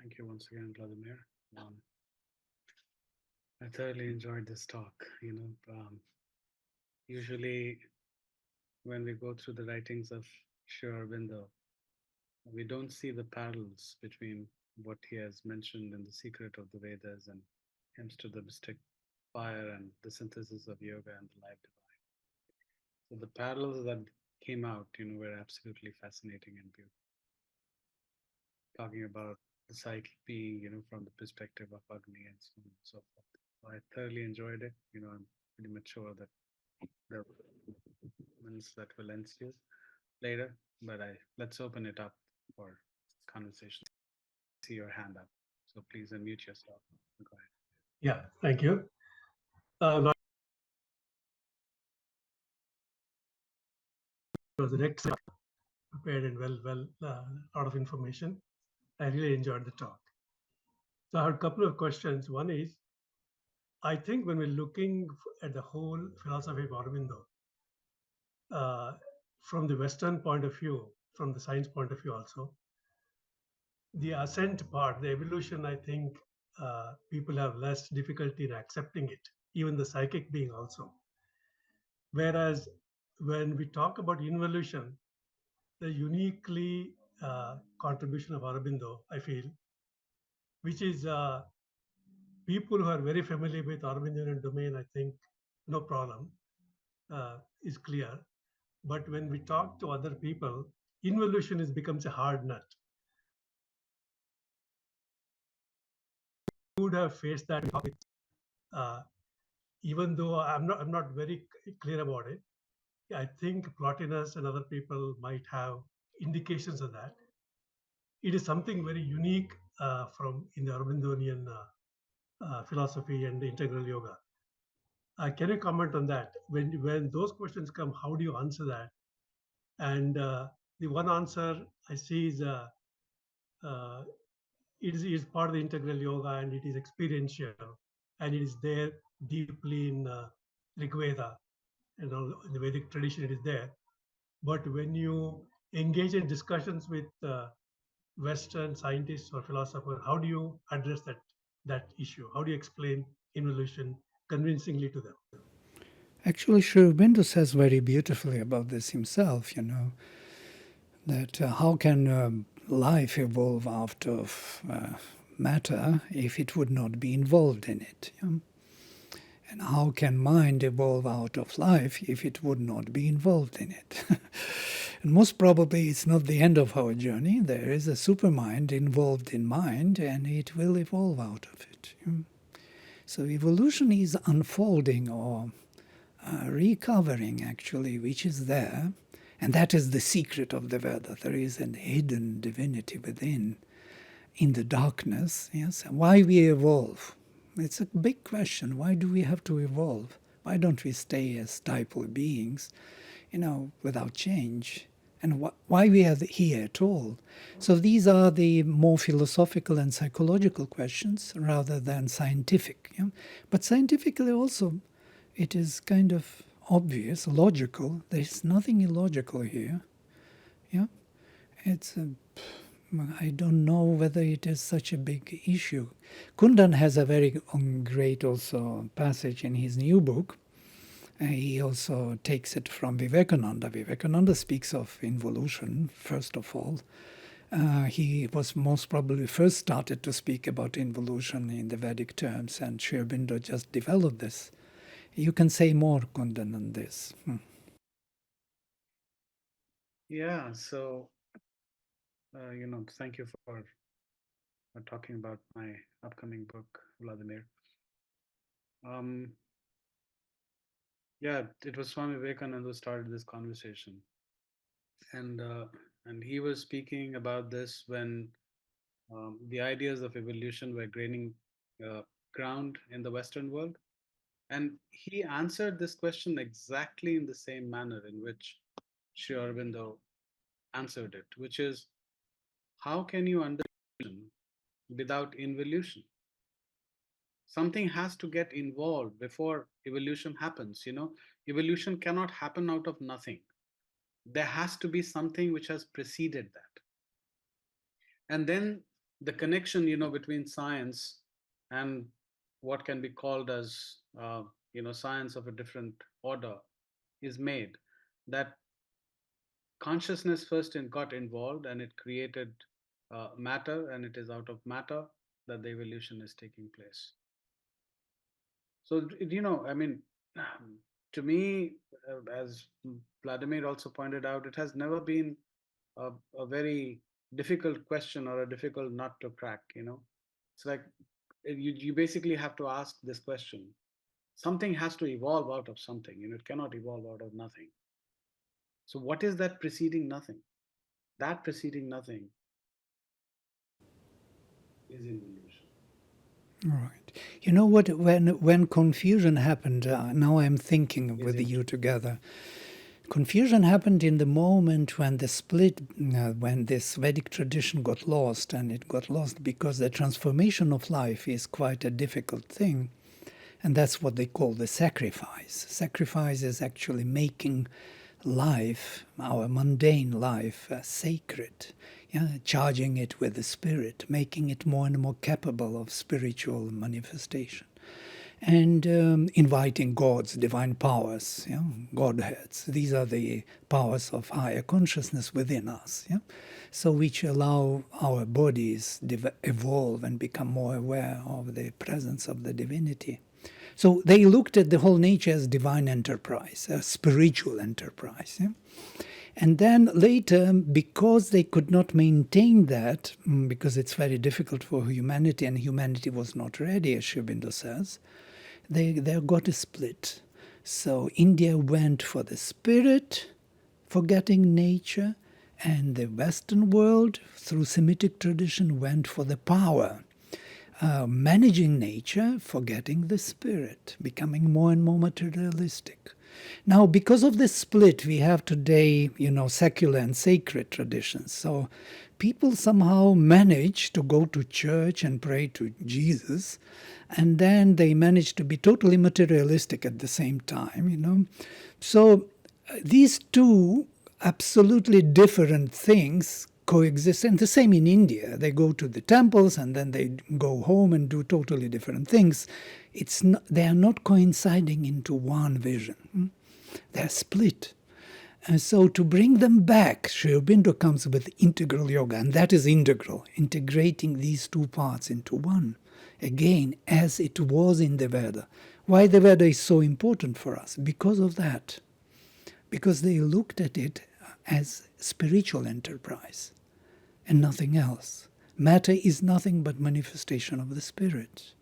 Thank you once again, Vladimir. Um, I thoroughly enjoyed this talk. Usually when we go through the writings of Sri Aurobindo, we don't see the parallels between what he has mentioned in the secret of the Vedas and hymns to the mystic fire and the synthesis of yoga and the life divine. So the parallels that came out, were absolutely fascinating and beautiful. Talking about the psychic being, from the perspective of Agni and so on and so forth. So I thoroughly enjoyed it. I'm pretty much sure that there are moments that will ensue later, but let's open it up for conversation. See your hand up, so please unmute yourself. Go ahead. Yeah, thank you. It was an excellent, prepared and lot of information. I really enjoyed the talk. So I have a couple of questions. One is, I think when we're looking at the whole philosophy of Aurobindo, uh, from the Western point of view, from the science point of view also, the ascent part, the evolution, I think people have less difficulty in accepting it, even the psychic being also. Whereas when we talk about involution, the uniquely contribution of Aurobindo, I feel, which is people who are very familiar with Aurobindian domain, I think no problem, is clear. But when we talk to other people, involution becomes a hard nut. You would have faced that with, uh, even though I'm not very clear about it. I think Plotinus and other people might have indications of that. It is something very unique from in the Aurobindonian philosophy and integral yoga. Can you comment on that? When those questions come, how do you answer that? And the one answer I see is uh, it is part of the integral yoga and it is experiential and it is there deeply in Rig Veda and all in the Vedic tradition. It is there, but when you engage in discussions with Western scientists or philosophers, how do you address that issue? How do you explain involution convincingly to them? Actually, Sri Aurobindo says very beautifully about this himself, that how can life evolve out of matter if it would not be involved in it? And how can mind evolve out of life if it would not be involved in it? And most probably it's not the end of our journey. There is a supermind involved in mind and it will evolve out of it. So evolution is unfolding or recovering, actually, which is there. And that is the secret of the Veda. There is an hidden divinity within, in the darkness. Yes, why we evolve? It's a big question. Why do we have to evolve? Why don't we stay as typal beings, without change? And why we are here at all? So these are the more philosophical and psychological questions rather than scientific. But scientifically also, it is kind of obvious, logical. There's nothing illogical here. Yeah, it's I don't know whether it is such a big issue. Kundan has a very great also passage in his new book. He also takes it from Vivekananda. Vivekananda speaks of involution, first of all. He was most probably first started to speak about involution in the Vedic terms, and Sri Aurobindo just developed this. You can say more, Kundan, on this. Yeah. So, thank you for talking about my upcoming book, Vladimir. Um, yeah, it was Swami Vivekananda who started this conversation, and and he was speaking about this when the ideas of evolution were gaining uh, ground in the Western world. And he answered this question exactly in the same manner in which Sri Aurobindo answered it, which is, how can you understand without involution? Something has to get involved before evolution happens. Evolution cannot happen out of nothing. There has to be something which has preceded that. And then the connection, between science and what can be called as, science of a different order is made. That consciousness first got involved and it created matter, and it is out of matter that the evolution is taking place. So, I mean, to me, as Vladimir also pointed out, it has never been a very difficult question or a difficult nut to crack. It's like you basically have to ask this question. Something has to evolve out of something. It cannot evolve out of nothing. So, what is that preceding nothing? That preceding nothing is evolution. Right. You know what? When confusion happened, now I'm thinking Is with it? you together. Confusion happened in the moment when the split, when this Vedic tradition got lost, and it got lost because the transformation of life is quite a difficult thing, and that's what they call the sacrifice. Sacrifice is actually making life, our mundane life, sacred, yeah, charging it with the spirit, making it more and more capable of spiritual manifestation, and inviting gods, divine powers, yeah, godheads. These are the powers of higher consciousness within us, yeah? So which allow our bodies evolve and become more aware of the presence of the divinity. So they looked at the whole nature as divine enterprise, a spiritual enterprise. Yeah? And then later, because they could not maintain that, because it's very difficult for humanity, and humanity was not ready, as Sri Aurobindo says, they got a split. So India went for the spirit, forgetting nature, and the Western world, through Semitic tradition, went for the power, managing nature, forgetting the spirit, becoming more and more materialistic. Now, because of this split, we have today, secular and sacred traditions. So people somehow manage to go to church and pray to Jesus, and then they manage to be totally materialistic at the same time. So these two absolutely different things coexist, and the same in India. They go to the temples and then they go home and do totally different things. They are not coinciding into one vision. They're split. And so to bring them back, Sri Aurobindo comes with integral yoga, and that is integral, integrating these two parts into one, again, as it was in the Veda. Why the Veda is so important for us? Because of that. Because they looked at it as spiritual enterprise and nothing else. Matter is nothing but manifestation of the spirit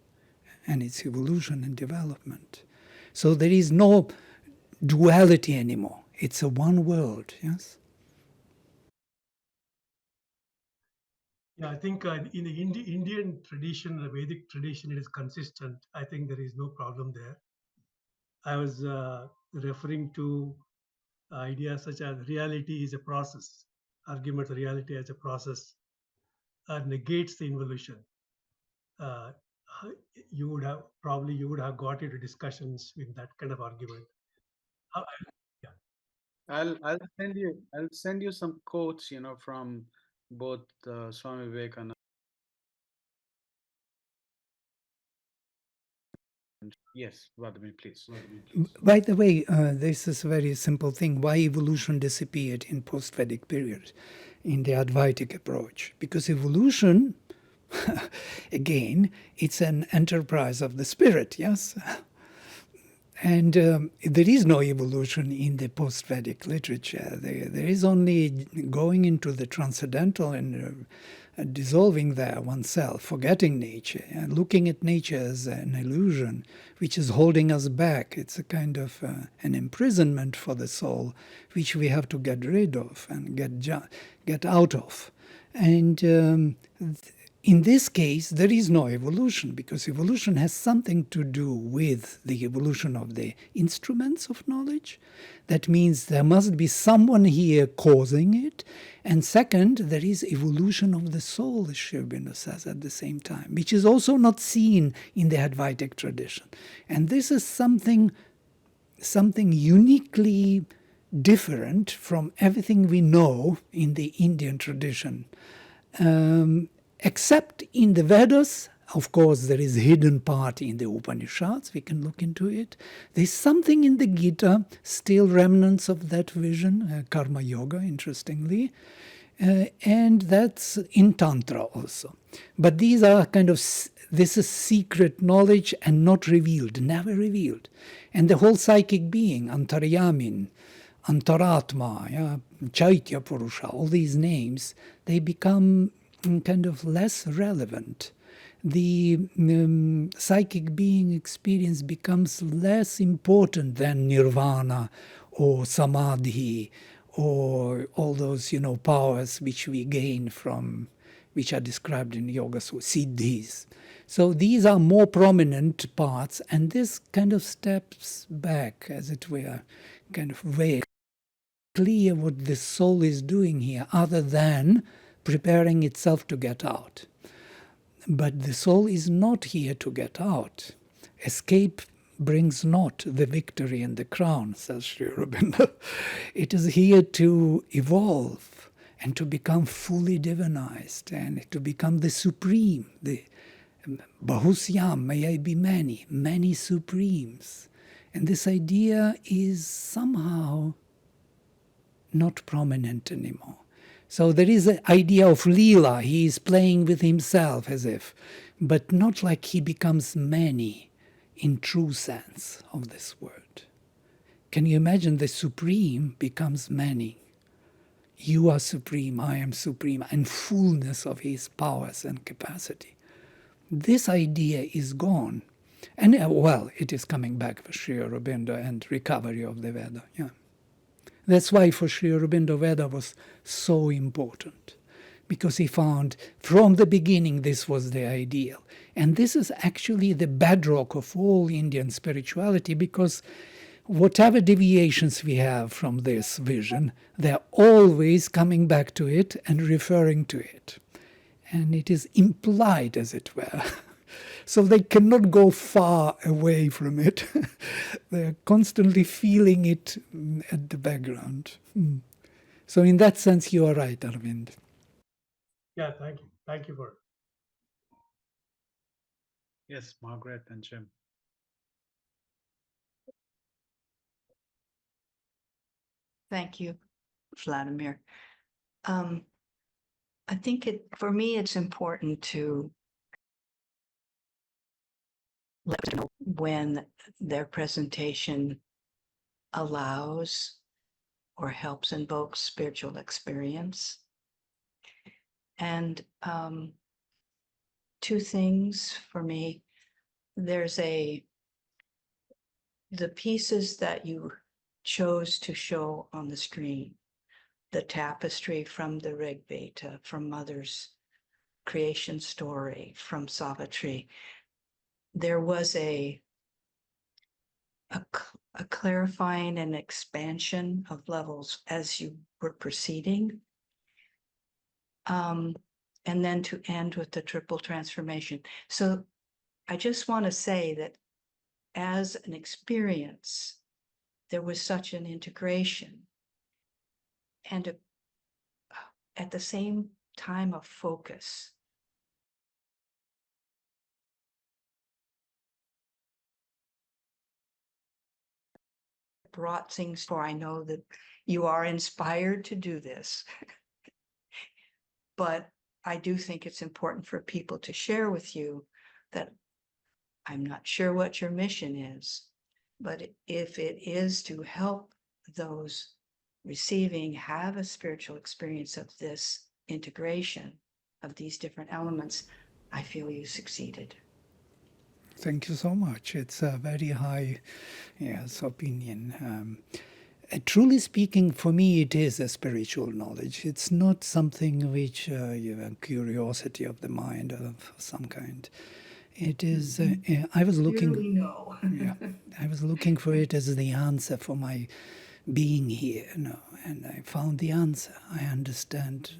and its evolution and development. So there is no duality anymore. It's a one world, yes? Yeah, I think in the Indian tradition, the Vedic tradition, it is consistent. I think there is no problem there. I was referring to ideas such as reality is a process. Argument reality as a process negates the involution. Uh, you would have got into discussions with that kind of argument. Uh, yeah. I'll send you some quotes, from both Swami Vivekananda. Yes, Vladimir, please. By the way, this is a very simple thing. Why evolution disappeared in post-Vedic period in the Advaitic approach? Because evolution, again, it's an enterprise of the spirit, yes? And there is no evolution in the post-Vedic literature. There is only going into the transcendental and dissolving there oneself, forgetting nature, and looking at nature as an illusion, which is holding us back. It's a kind of an imprisonment for the soul, which we have to get rid of and get out of. And in this case, there is no evolution, because evolution has something to do with the evolution of the instruments of knowledge. That means there must be someone here causing it. And second, there is evolution of the soul, as Sri Aurobindo says at the same time, which is also not seen in the Advaitic tradition. And this is something uniquely different from everything we know in the Indian tradition. except in the Vedas. Of course, there is a hidden part in the Upanishads. We can look into it. There's something in the Gita, still remnants of that vision, karma yoga, interestingly. And that's in Tantra also. But these are kind of, this is secret knowledge and not revealed, never revealed. And the whole psychic being, Antaryamin, Antaratma, yeah, Chaitya Purusha, all these names, they become kind of less relevant. The psychic being experience becomes less important than nirvana or samadhi or all those, powers which we gain from, which are described in yoga, so siddhis. So these are more prominent parts, and this kind of steps back, as it were, kind of very clear what the soul is doing here, other than preparing itself to get out. But the soul is not here to get out. Escape brings not the victory and the crown, says Sri Aurobindo. It is here to evolve and to become fully divinized and to become the supreme, the Bahusyam, may I be many, many supremes. And this idea is somehow not prominent anymore. So there is an idea of Leela, he is playing with himself as if, but not like he becomes many in true sense of this word. Can you imagine the supreme becomes many? You are supreme, I am supreme, and fullness of his powers and capacity. This idea is gone. And well, it is coming back for Sri Aurobindo and recovery of the Veda, yeah. That's why for Sri Aurobindo Veda was so important, because he found from the beginning this was the ideal. And this is actually the bedrock of all Indian spirituality, because whatever deviations we have from this vision, they're always coming back to it and referring to it. And it is implied, as it were. So they cannot go far away from it. They're constantly feeling it at the background. So in that sense, you are right, Arvind. Yeah, thank you. Thank you for it. Yes, Margaret and Jim. Thank you, Vladimir. I think for me, it's important to let them know when their presentation allows or helps invoke spiritual experience. And two things for me. There's the pieces that you chose to show on the screen, the tapestry from the Rig Veda, from Mother's creation story, from Savitri. There was a clarifying and expansion of levels as you were proceeding. And then to end with the triple transformation. So I just want to say that as an experience, there was such an integration and at the same time a focus. Brought things for, I know that you are inspired to do this, but I do think it's important for people to share with you that I'm not sure what your mission is, but if it is to help those receiving have a spiritual experience of this integration of these different elements, I feel you succeeded. Thank you so much. It's a very high opinion. Truly speaking, for me, it is a spiritual knowledge. It's not something which curiosity of the mind of some kind. It is. I was looking. No. I was looking for it as the answer for my being here, and I found the answer. I understand.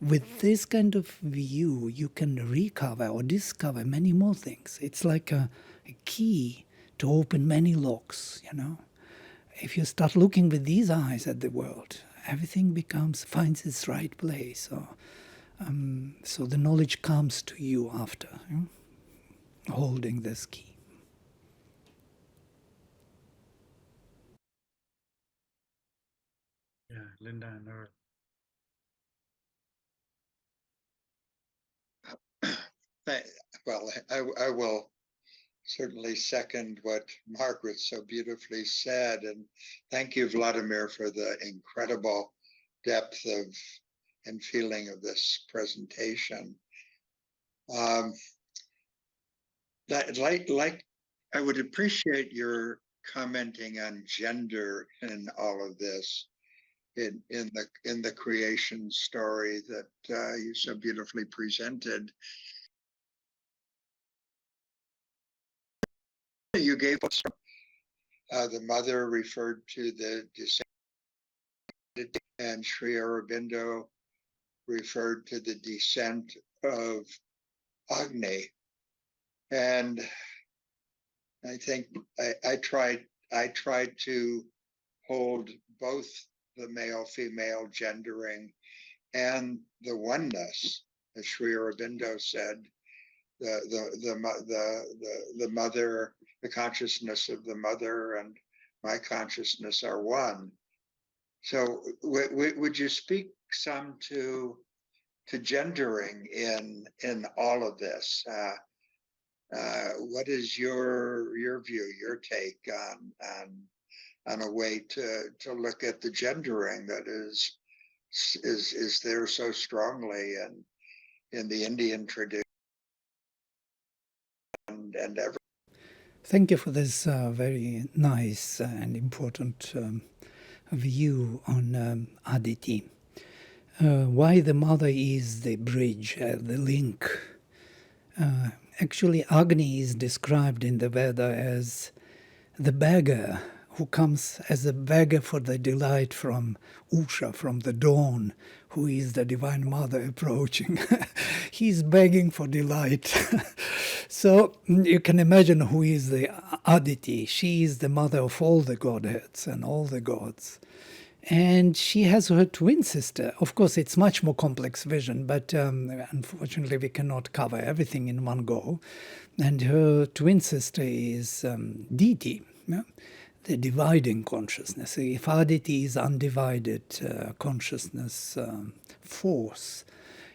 With this kind of view, you can recover or discover many more things. It's like a key to open many locks, If you start looking with these eyes at the world, everything finds its right place. So So the knowledge comes to you after holding this key. Yeah, Linda and Earl. Well, I will certainly second what Margaret so beautifully said. And thank you, Vladimir, for the incredible depth of and feeling of this presentation. Like, I would appreciate your commenting on gender in all of this, in the creation story that you so beautifully presented. You gave us the mother referred to the descent, and Sri Aurobindo referred to the descent of Agni. And I think I tried to hold both the male-female gendering and the oneness, as Sri Aurobindo said, the mother, the consciousness of the mother and my consciousness are one. So would you speak some to gendering in all of this? What is your view, your take on a way to look at the gendering that is there so strongly in the Indian tradition and everything? Thank you for this very nice and important view on Aditi. Why the mother is the bridge, the link. Actually, Agni is described in the Veda as the beggar who comes as a beggar for the delight from Usha, from the dawn, who is the Divine Mother approaching. He's begging for delight. So you can imagine who is the Aditi. She is the mother of all the godheads and all the gods. And she has her twin sister. Of course, it's much more complex vision, but unfortunately we cannot cover everything in one go. And her twin sister is Diti, yeah? The dividing consciousness. If Aditi is undivided consciousness force,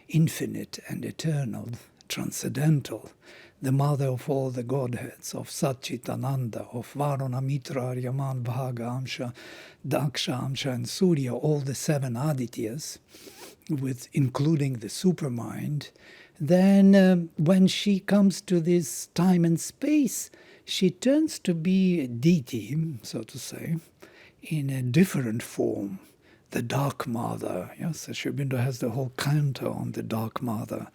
infinite and eternal, transcendental, the mother of all the godheads, of Satchitananda, of Varuna, Mitra, Aryaman, Bhaga, Amsha, Daksha, Amsha, and Surya, all the seven Adityas, with including the supermind, then when she comes to this time and space, she turns to be deity, so to say, in a different form, the Dark Mother. Yes, Sri Aurobindo has the whole canto on the Dark Mother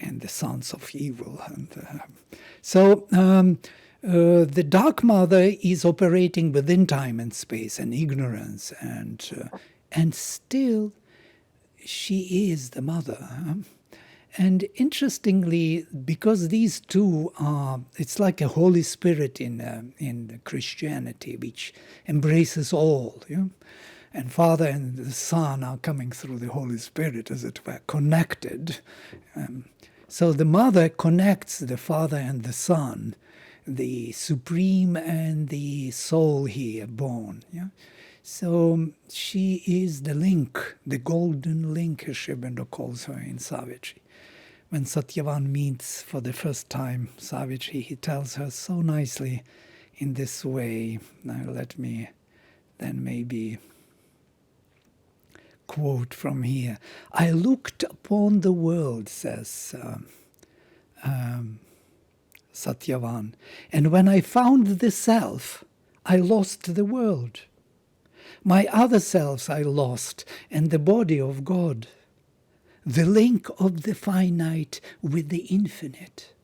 and the sons of evil. And so the Dark Mother is operating within time and space and ignorance, and still she is the mother. And interestingly, because these two are, it's like a Holy Spirit in Christianity, which embraces all. Yeah? And Father and the Son are coming through the Holy Spirit, as it were, connected. So the mother connects the Father and the Son, the Supreme and the soul here born. Yeah? So she is the link, the golden link, as Sri Aurobindo calls her in Savitri. When Satyavan meets for the first time Savitri, he tells her so nicely in this way. Now let me then maybe quote from here. I looked upon the world, says Satyavan, and when I found the self, I lost the world. My other selves I lost, and the body of God. The link of the finite with the infinite,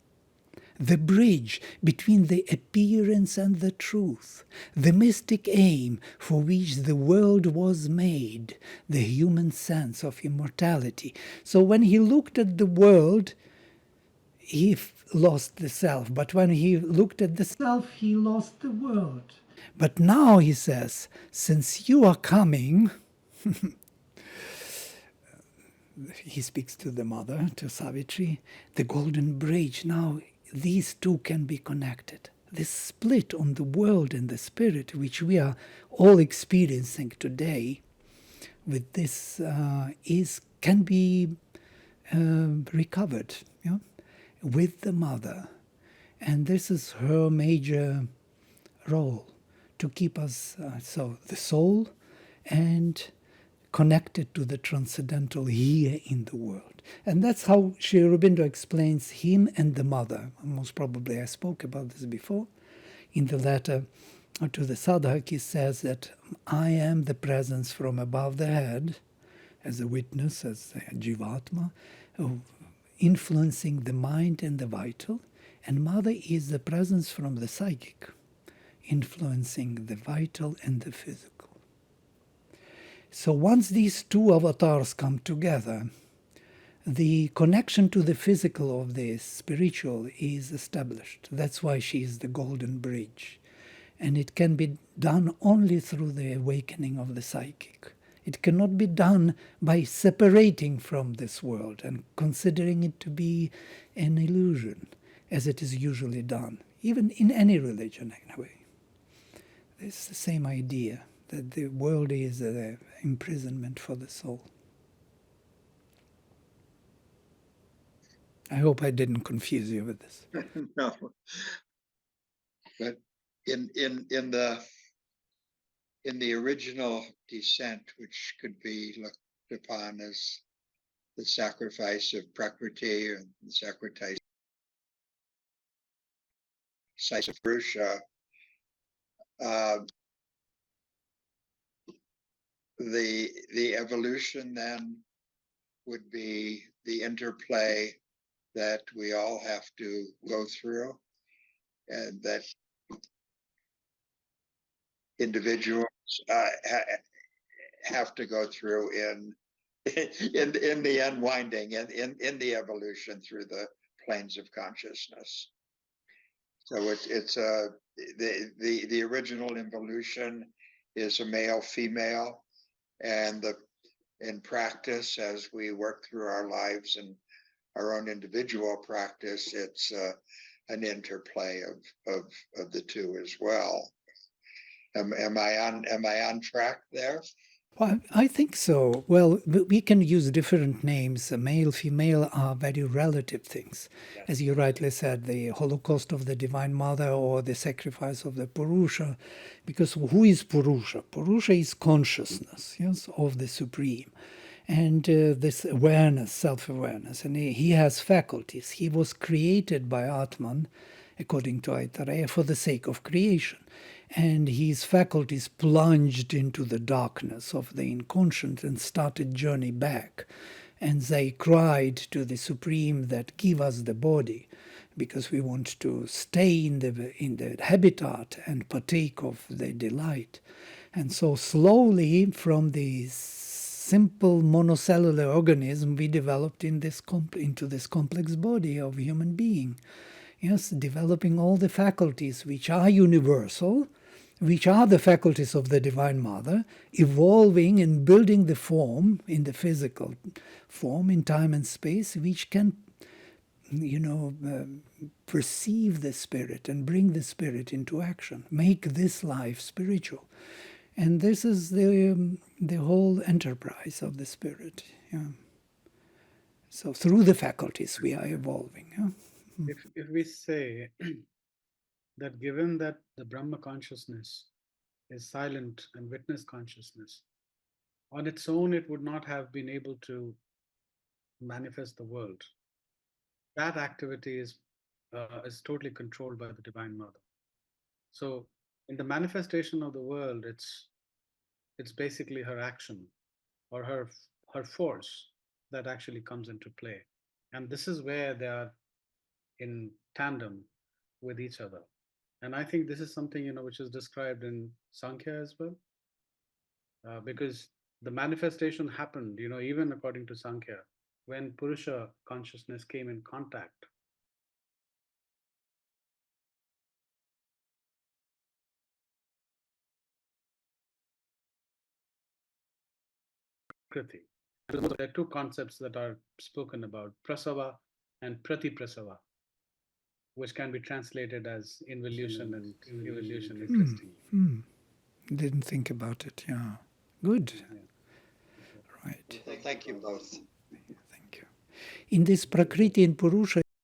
the bridge between the appearance and the truth, the mystic aim for which the world was made, the human sense of immortality. So when he looked at the world, he lost the self, but when he looked at the self, he lost the world. But now he says, since you are coming, he speaks to the mother, to Savitri, the golden bridge. Now these two can be connected. This split on the world and the spirit, which we are all experiencing today, with this can be recovered, you know, with the mother, and this is her major role, to keep us so the soul and connected to the transcendental here in the world. And that's how Sri Aurobindo explains him and the mother. Most probably I spoke about this before. In the letter to the sadhak, he says that I am the presence from above the head, as a witness, as a jivatma, influencing the mind and the vital, and mother is the presence from the psychic, influencing the vital and the physical. So once these two avatars come together, the connection to the physical of the spiritual is established. That's why she is the golden bridge. And it can be done only through the awakening of the psychic. It cannot be done by separating from this world and considering it to be an illusion, as it is usually done, even in any religion anyway. It's the same idea, that the world is an imprisonment for the soul. I hope I didn't confuse you with this. No, but in the original descent, which could be looked upon as the sacrifice of Prakriti and the sacrifice of Purusha, the evolution then would be the interplay that we all have to go through, and that individuals have to go through in the unwinding and in the evolution through the planes of consciousness. So it's the original evolution is a male female, and in practice, as we work through our lives and our own individual practice, it's an interplay of the two as well. Am I on track there? Well, I think so. Well, we can use different names. Male, female are very relative things. Yes. As you rightly said, the Holocaust of the Divine Mother or the sacrifice of the Purusha. Because who is Purusha? Purusha is consciousness, yes, of the Supreme. And this awareness, self-awareness. And he has faculties. He was created by Atman, according to Aitareya, for the sake of creation. And his faculties plunged into the darkness of the inconscient and started journey back. And they cried to the Supreme that give us the body, because we want to stay in the habitat and partake of the delight. And so slowly, from the simple monocellular organism, we developed into this complex body of human being. Yes, developing all the faculties which are universal, which are the faculties of the Divine Mother, evolving and building the form, in the physical form, in time and space, which can, perceive the spirit and bring the spirit into action, make this life spiritual. And this is the whole enterprise of the spirit. Yeah. So through the faculties we are evolving. Yeah? If we say that given that the Brahma consciousness is silent and witness consciousness, on its own it would not have been able to manifest the world. That activity is totally controlled by the Divine Mother. So in the manifestation of the world, it's basically her action or her force that actually comes into play. And this is where they are in tandem with each other. And I think this is something, which is described in Sankhya as well, because the manifestation happened, even according to Sankhya, when Purusha consciousness came in contact Prakriti. There are two concepts that are spoken about, prasava and pratiprasava, which can be translated as involution and evolution, interestingly. Didn't think about it. Yeah. Good. Yeah. Right. So thank you both. Thank you. In this Prakriti and Purusha,